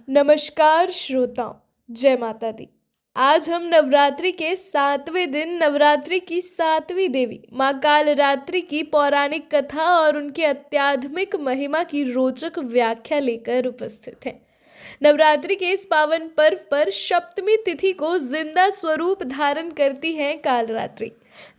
नमस्कार श्रोताओं, जय माता दी। आज हम नवरात्रि के 7वें दिन नवरात्रि की 7वीं देवी माँ कालरात्रि की पौराणिक कथा और उनके आध्यात्मिक महिमा की रोचक व्याख्या लेकर उपस्थित हैं। नवरात्रि के इस पावन पर्व पर सप्तमी तिथि को जिंदा स्वरूप धारण करती है कालरात्रि,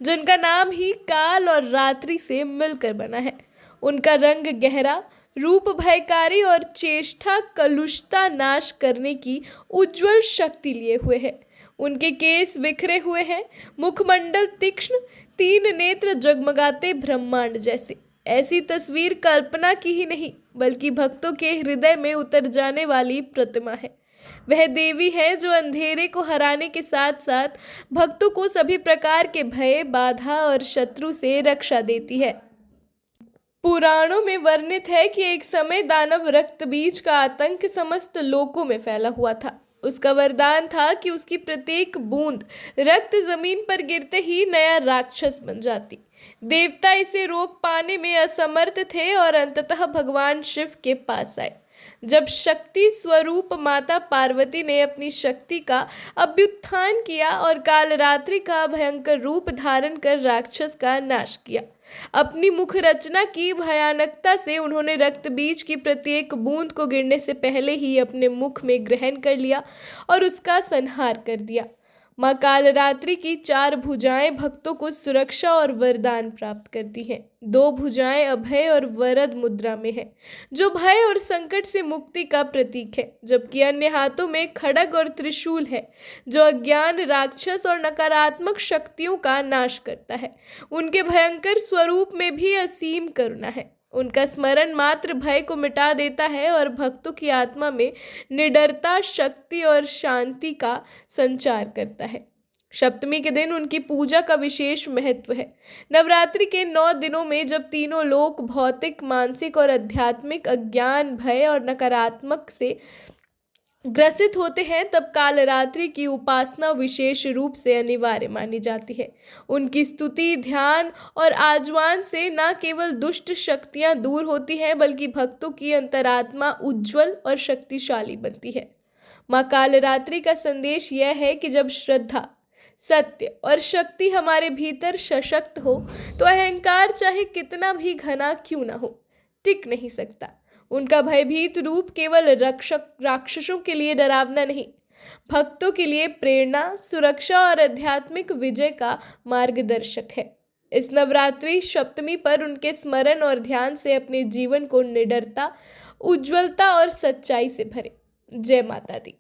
जिनका नाम ही काल और रात्रि से मिलकर बना है। उनका रंग गहरा, रूप भयकारी और चेष्टा कलुषता नाश करने की उज्जवल शक्ति लिए हुए है। उनके केस बिखरे हुए हैं, मुखमंडल तीक्ष्ण, 3 नेत्र जगमगाते ब्रह्मांड जैसे। ऐसी तस्वीर कल्पना की ही नहीं बल्कि भक्तों के हृदय में उतर जाने वाली प्रतिमा है। वह देवी है जो अंधेरे को हराने के साथ साथ भक्तों को सभी प्रकार के भय, बाधा और शत्रु से रक्षा देती है। पुराणों में वर्णित है कि एक समय दानव रक्त बीज का आतंक समस्त लोकों में फैला हुआ था। उसका वरदान था कि उसकी प्रत्येक बूंद रक्त जमीन पर गिरते ही नया राक्षस बन जाती। देवता इसे रोक पाने में असमर्थ थे और अंततः भगवान शिव के पास आए। जब शक्ति स्वरूप माता पार्वती ने अपनी शक्ति का अभ्युत्थान किया और कालरात्रि का भयंकर रूप धारण कर राक्षस का नाश किया। अपनी मुख रचना की भयानकता से उन्होंने रक्त बीज की प्रत्येक बूंद को गिरने से पहले ही अपने मुख में ग्रहण कर लिया और उसका संहार कर दिया। माँ कालरात्रि की 4 भुजाएं भक्तों को सुरक्षा और वरदान प्राप्त करती हैं। 2 भुजाएं अभय और वरद मुद्रा में है, जो भय और संकट से मुक्ति का प्रतीक है, जबकि अन्य हाथों में खड्ग और त्रिशूल है, जो अज्ञान, राक्षस और नकारात्मक शक्तियों का नाश करता है। उनके भयंकर स्वरूप में भी असीम करुणा है। उनका स्मरण मात्र भय को मिटा देता है और भक्तों की आत्मा में निडरता, शक्ति और शांति का संचार करता है। सप्तमी के दिन उनकी पूजा का विशेष महत्व है। नवरात्रि के 9 दिनों में जब तीनों लोक भौतिक, मानसिक और आध्यात्मिक अज्ञान, भय और नकारात्मक से ग्रसित होते हैं, तब कालरात्रि की उपासना विशेष रूप से अनिवार्य मानी जाती है। उनकी स्तुति, ध्यान और आह्वान से न केवल दुष्ट शक्तियां दूर होती हैं बल्कि भक्तों की अंतरात्मा उज्जवल और शक्तिशाली बनती है। माँ कालरात्रि का संदेश यह है कि जब श्रद्धा, सत्य और शक्ति हमारे भीतर सशक्त हो तो अहंकार चाहे कितना भी घना क्यों न हो, टिक नहीं सकता। उनका भयभीत रूप केवल राक्षसों के लिए डरावना नहीं, भक्तों के लिए प्रेरणा, सुरक्षा और आध्यात्मिक विजय का मार्गदर्शक है। इस नवरात्रि सप्तमी पर उनके स्मरण और ध्यान से अपने जीवन को निडरता, उज्ज्वलता और सच्चाई से भरे। जय माता दी।